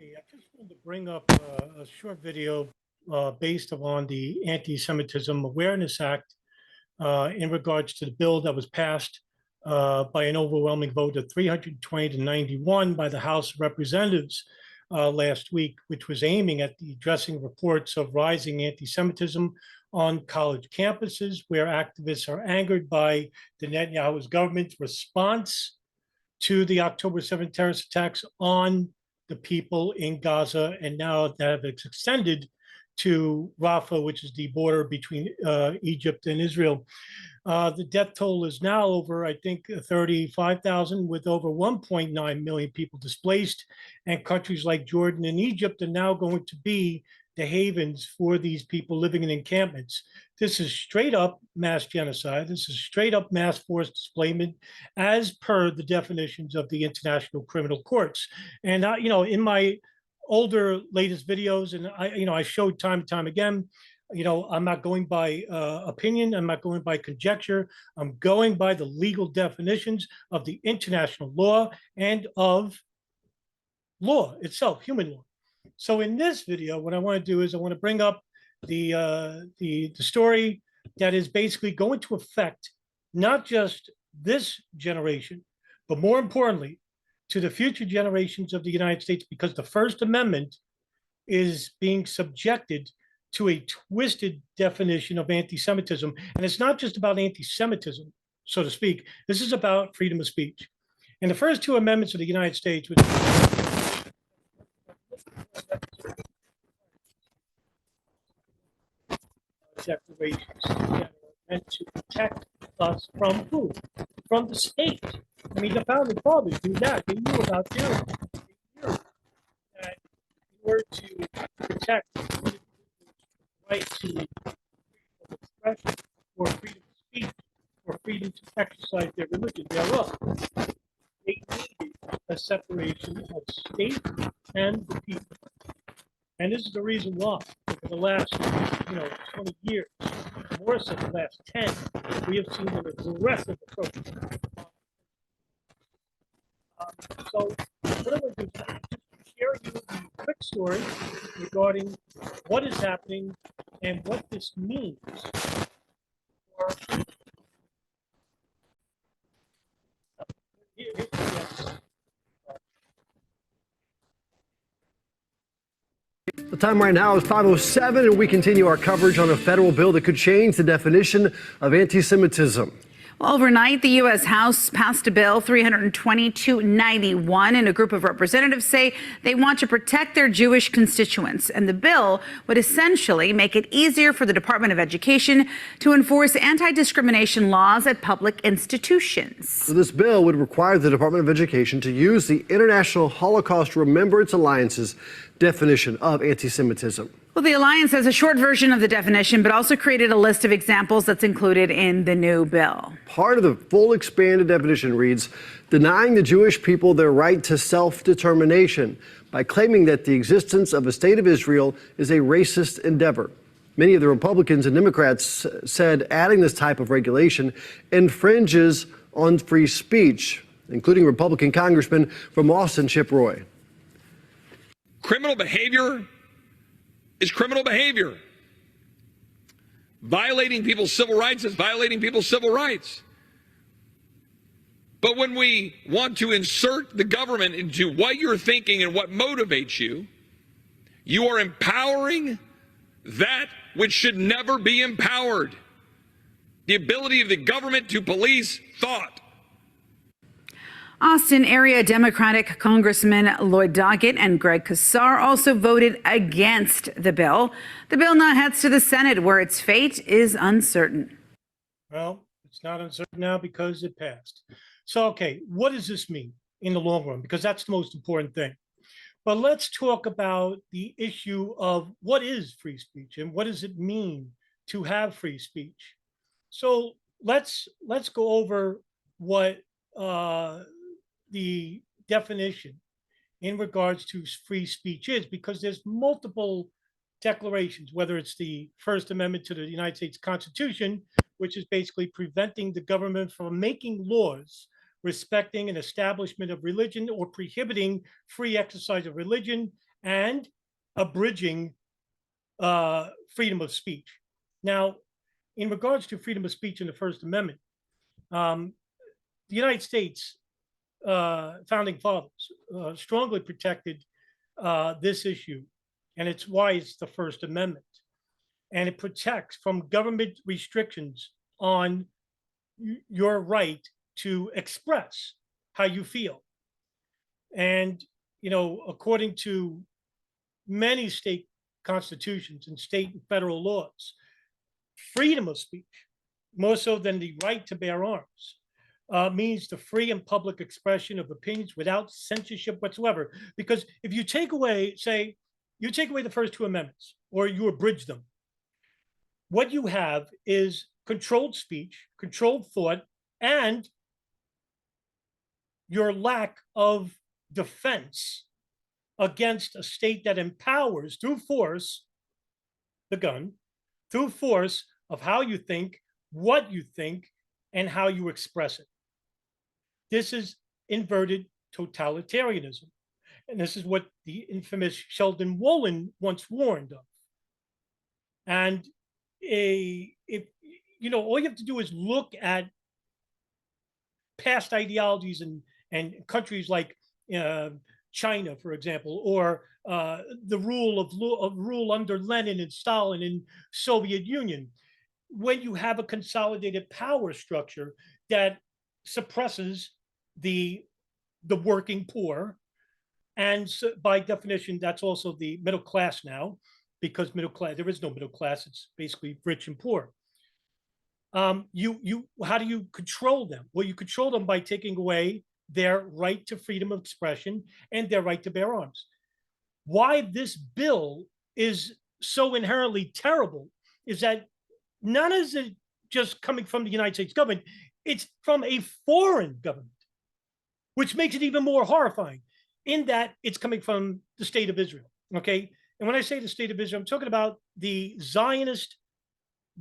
Hey, I just wanted to bring up a short video based on the Anti-Semitism Awareness Act in regards to the bill that was passed by an overwhelming vote of 320 to 91 by the House of Representatives last week, which was aiming at addressing reports of rising anti-Semitism on college campuses, where activists are angered by the Netanyahu's government's response to the October 7th terrorist attacks on the people in Gaza, and now that have extended to Rafah, which is the border between Egypt and Israel. The death toll is now over, I think, 35,000, with over 1.9 million people displaced. And countries like Jordan and Egypt are now going to be the havens for these people living in encampments. This is straight up mass genocide. This is straight up mass forced displacement, as per the definitions of the International Criminal Courts. And in my older, latest videos, and I showed time and time again, I'm not going by opinion. I'm not going by conjecture. I'm going by the legal definitions of the international law and of law itself, human law. So in this video, what I want to do is I want to bring up the story that is basically going to affect not just this generation, but more importantly, to the future generations of the United States, because the First Amendment is being subjected to a twisted definition of anti-Semitism. And it's not just about anti-Semitism, so to speak. This is about freedom of speech. And the first two amendments of the United States, which declarations that are meant to protect us from who? From the state. I mean, the founding fathers knew that. They knew about tyranny. They knew that in order to protect the right to freedom of expression, or freedom of speech, or freedom to exercise their religion thereof, they needed a separation of state and the people. And this is the reason why, for the last 20 years, more so the last 10, we have seen an aggressive approach. So what I'm going to do is share you a quick story regarding what is happening and what this means for The time right now is 5:07, and we continue our coverage on a federal bill that could change the definition of anti-Semitism. Well, overnight, the U.S. House passed a bill 322-91, and a group of representatives say they want to protect their Jewish constituents. And the bill would essentially make it easier for the Department of Education to enforce anti-discrimination laws at public institutions. So this bill would require the Department of Education to use the International Holocaust Remembrance Alliance's definition of anti-Semitism. Well, the Alliance has a short version of the definition, but also created a list of examples that's included in the new bill. Part of the full expanded definition reads, denying the Jewish people their right to self-determination by claiming that the existence of a state of Israel is a racist endeavor. Many of the Republicans and Democrats said adding this type of regulation infringes on free speech, including Republican Congressman from Austin, Chip Roy. Criminal behavior is criminal behavior. Violating people's civil rights is violating people's civil rights. But when we want to insert the government into what you're thinking and what motivates you, you are empowering that which should never be empowered. The ability of the government to police thought. Austin area Democratic Congressman Lloyd Doggett and Greg Casar also voted against the bill. The bill now heads to the Senate, where its fate is uncertain. Well, it's not uncertain now because it passed. So, okay, what does this mean in the long run? Because that's the most important thing. But let's talk about the issue of what is free speech and what does it mean to have free speech. So let's go over what the definition in regards to free speech is, because there's multiple declarations, whether it's the First Amendment to the United States Constitution, which is basically preventing the government from making laws respecting an establishment of religion or prohibiting free exercise of religion, and abridging freedom of speech. Now, in regards to freedom of speech in the First Amendment, the United States founding fathers strongly protected this issue, and it's why it's the First Amendment. And it protects from government restrictions on your right to express how you feel. And, you know, according to many state constitutions and state and federal laws, freedom of speech, more so than the right to bear arms, means the free and public expression of opinions without censorship whatsoever. Because if you take away, say, you take away the first two amendments or you abridge them, what you have is controlled speech, controlled thought, and your lack of defense against a state that empowers through force, the gun, through force of how you think, what you think, and how you express it. This is inverted totalitarianism. And this is what the infamous Sheldon Wolin once warned of. And if you know, all you have to do is look at past ideologies and countries like China, for example, or the rule of rule under Lenin and Stalin in Soviet Union. When you have a consolidated power structure that suppresses the working poor, and so by definition, that's also the middle class now, because middle class, there is no middle class; it's basically rich and poor. How do you control them? Well, you control them by taking away their right to freedom of expression and their right to bear arms. Why this bill is so inherently terrible is that none is it just coming from the United States government, it's from a foreign government, which makes it even more horrifying in that it's coming from the state of Israel, okay? And when I say the state of Israel, I'm talking about the Zionist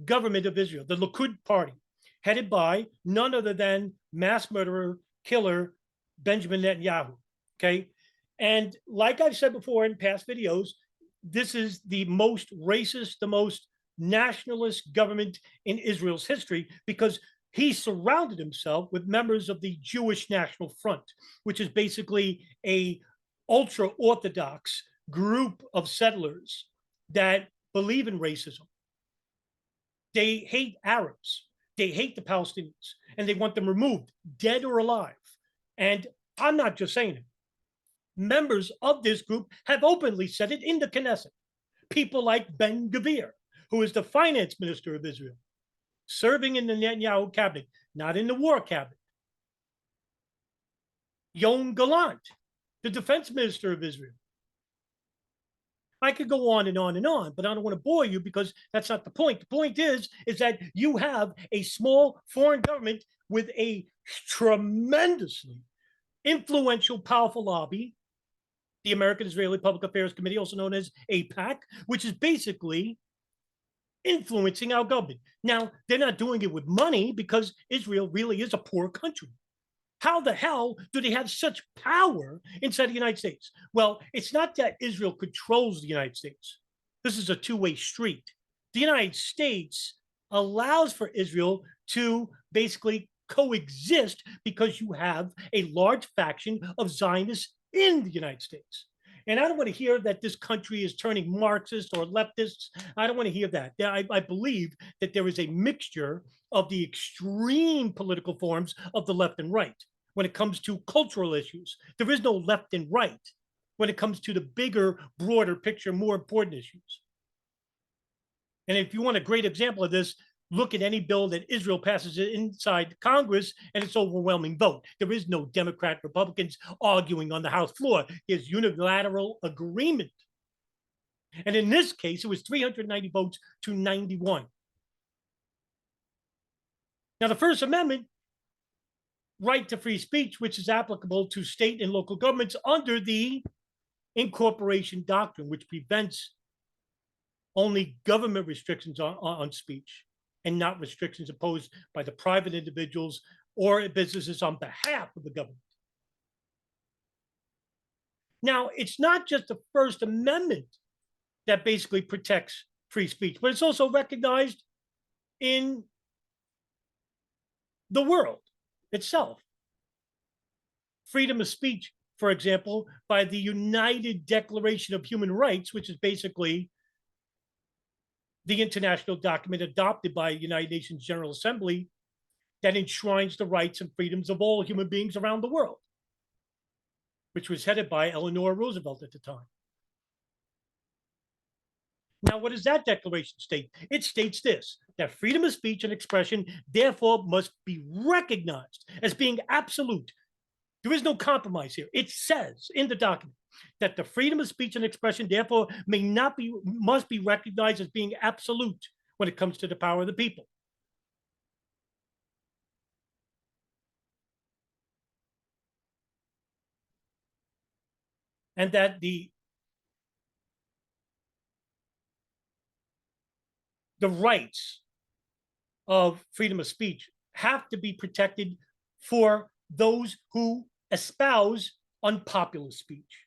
government of Israel, the Likud party, headed by none other than mass murderer, killer Benjamin Netanyahu, okay? And like I've said before in past videos, this is the most racist, the most nationalist government in Israel's history, because he surrounded himself with members of the Jewish National Front, which is basically a ultra-Orthodox group of settlers that believe in racism. They hate Arabs, they hate the Palestinians, and they want them removed, dead or alive. And I'm not just saying it. Members of this group have openly said it in the Knesset. People like Ben Gvir, who is the finance minister of Israel, serving in the Netanyahu cabinet, not in the war cabinet. Yoav Gallant, the defense minister of Israel. I could go on and on and on, but I don't want to bore you because that's not the point. The point is that you have a small foreign government with a tremendously influential, powerful lobby, the American Israeli Public Affairs Committee, also known as AIPAC, which is basically influencing our government. Now, they're not doing it with money because Israel really is a poor country. How the hell do they have such power inside the United States? Well, it's not that Israel controls the United States. This is a two-way street. The United States allows for Israel to basically coexist because you have a large faction of Zionists in the United States. And I don't want to hear that this country is turning Marxist or leftist. I don't want to hear that. I believe that there is a mixture of the extreme political forms of the left and right when it comes to cultural issues. There is no left and right when it comes to the bigger, broader picture, more important issues. And if you want a great example of this, look at any bill that Israel passes inside Congress and it's overwhelming vote. There is no Democrat, Republicans arguing on the House floor. There's unilateral agreement. And in this case, it was 390 votes to 91. Now, the First Amendment, right to free speech, which is applicable to state and local governments under the incorporation doctrine, which prevents only government restrictions on speech and not restrictions imposed by the private individuals or businesses on behalf of the government. Now, it's not just the First Amendment that basically protects free speech, but it's also recognized in the world itself. Freedom of speech, for example, by the United Declaration of Human Rights, which is basically the international document adopted by the United Nations General Assembly that enshrines the rights and freedoms of all human beings around the world, which was headed by Eleanor Roosevelt at the time. Now, what does that declaration state? It states this, that freedom of speech and expression, therefore, must be recognized as being absolute. There is no compromise here. It says in the document that the freedom of speech and expression, therefore, must be recognized as being absolute when it comes to the power of the people. And that the rights of freedom of speech have to be protected for those who espouse unpopular speech.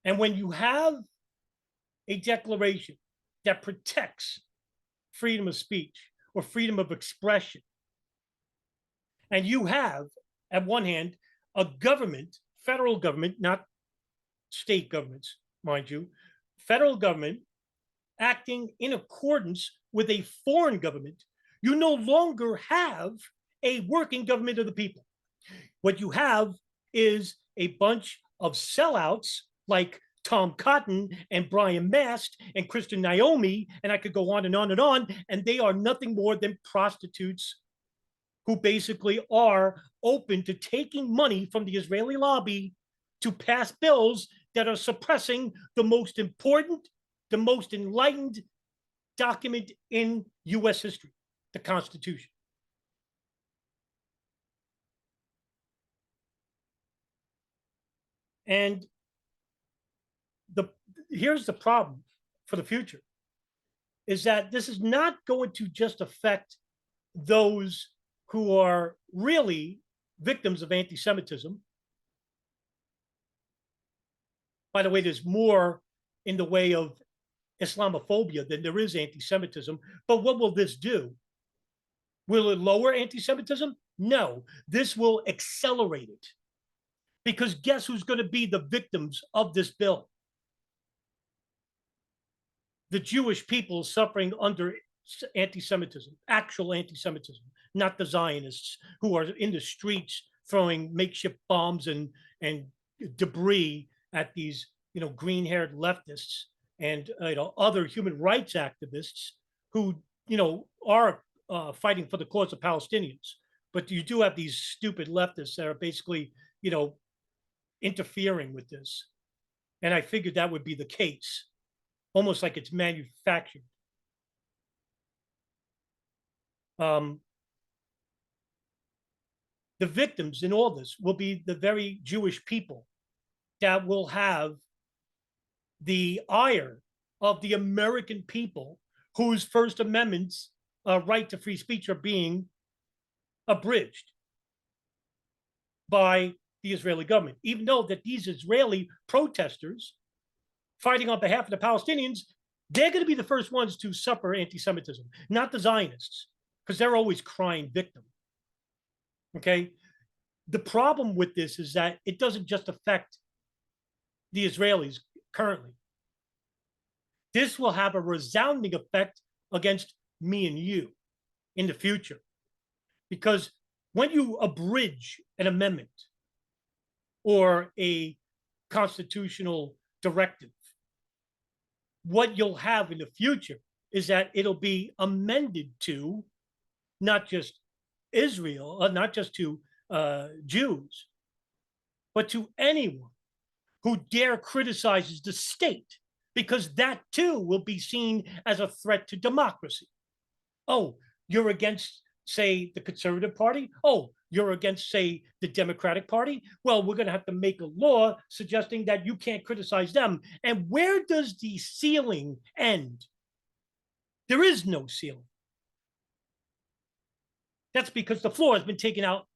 And when you have a declaration that protects freedom of speech or freedom of expression, and you have, at one hand, a government, federal government, not state governments, mind you, federal government acting in accordance with a foreign government, you no longer have a working government of the people. What you have is a bunch of sellouts like Tom Cotton and Brian Mast and Kristen Naomi, and I could go on and on and on, and they are nothing more than prostitutes who basically are open to taking money from the Israeli lobby to pass bills that are suppressing the most important, the most enlightened document in US history, the Constitution. And here's the problem for the future, is that this is not going to just affect those who are really victims of anti-Semitism. By the way, there's more in the way of Islamophobia than there is anti-Semitism. But what will this do? Will it lower anti-Semitism? No, this will accelerate it. Because guess who's going to be the victims of this bill? The Jewish people suffering under anti-Semitism, actual anti-Semitism, not the Zionists who are in the streets throwing makeshift bombs and debris at these, green-haired leftists and other human rights activists who, are fighting for the cause of Palestinians. But you do have these stupid leftists that are basically, interfering with this. And I figured that would be the case, almost like it's manufactured. The victims in all this will be the very Jewish people that will have the ire of the American people whose First Amendment's right to free speech are being abridged by the Israeli government, even though that these Israeli protesters fighting on behalf of the Palestinians, they're going to be the first ones to suffer anti-Semitism, not the Zionists, because they're always crying victim. Okay? The problem with this is that it doesn't just affect the Israelis currently. This will have a resounding effect against me and you in the future. Because when you abridge an amendment or a constitutional directive, what you'll have in the future is that it'll be amended to not just Israel, not just to Jews, but to anyone who dare criticizes the state, because that too will be seen as a threat to democracy. Oh, you're against, say, the Conservative Party? Oh, you're against, say, the Democratic Party? Well, we're going to have to make a law suggesting that you can't criticize them. And where does the ceiling end? There is no ceiling. That's because the floor has been taken out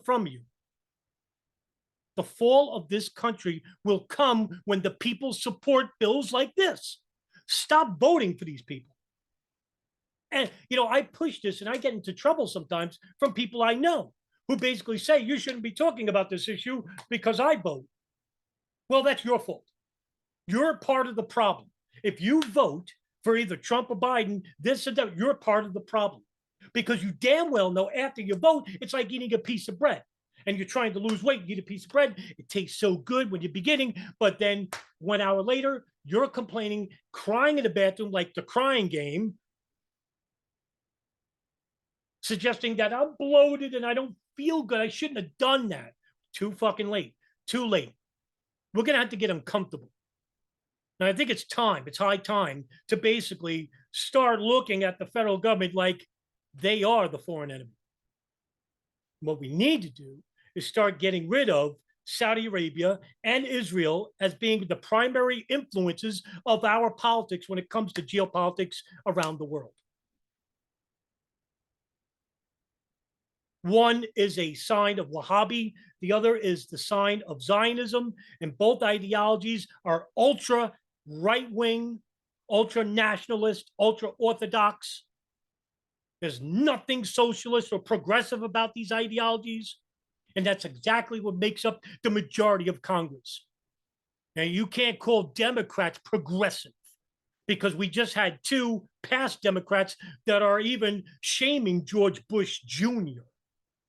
from you. The fall of this country will come when the people support bills like this. Stop voting for these people. And, you know, I push this and I get into trouble sometimes from people I know who basically say, you shouldn't be talking about this issue because I vote. Well, that's your fault. You're part of the problem. If you vote for either Trump or Biden, this and that, you're part of the problem. Because you damn well know after you vote, it's like eating a piece of bread. And you're trying to lose weight, you eat a piece of bread. It tastes so good when you're beginning, but then 1 hour later, you're complaining, crying in the bathroom like the crying game, suggesting that I'm bloated and I don't feel good. I shouldn't have done that. Too fucking late. Too late. We're going to have to get uncomfortable. And I think it's time. It's high time to basically start looking at the federal government like they are the foreign enemy. What we need to do is start getting rid of Saudi Arabia and Israel as being the primary influences of our politics when it comes to geopolitics around the world. One is a sign of Wahhabi, the other is the sign of Zionism, and both ideologies are ultra right-wing, ultra nationalist, ultra orthodox. There's nothing socialist or progressive about these ideologies. And that's exactly what makes up the majority of Congress. Now, you can't call Democrats progressive because we just had two past Democrats that are even shaming George Bush Jr.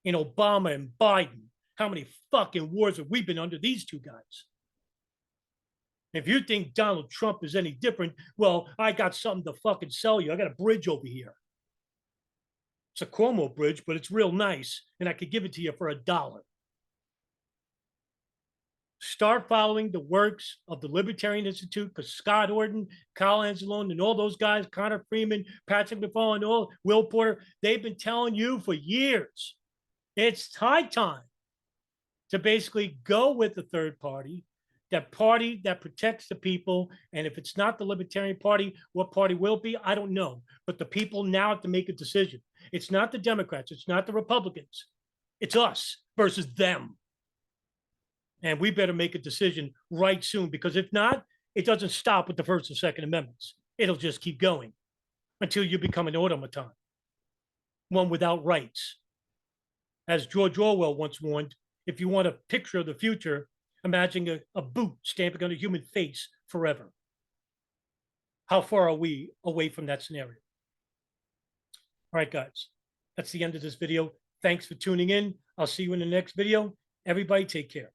and Obama and Biden. How many fucking wars have we been under these two guys? If you think Donald Trump is any different, well, I got something to fucking sell you. I got a bridge over here. It's a Cuomo bridge, but it's real nice, and I could give it to you for $1. Start following the works of the Libertarian Institute, because Scott Horton, Kyle Anzalone, and all those guys, Connor Freeman, Patrick McFarland, all Will Porter, they've been telling you for years. It's high time to basically go with the third party, that party that protects the people. And if it's not the Libertarian Party, what party will it be? I don't know. But the people now have to make a decision. It's not the Democrats. It's not the Republicans. It's us versus them. And we better make a decision right soon, because if not, it doesn't stop with the First and Second Amendments. It'll just keep going until you become an automaton, one without rights. As George Orwell once warned, if you want a picture of the future, imagine a boot stamping on a human face forever. How far are we away from that scenario? All right, guys, that's the end of this video. Thanks for tuning in. I'll see you in the next video. Everybody take care.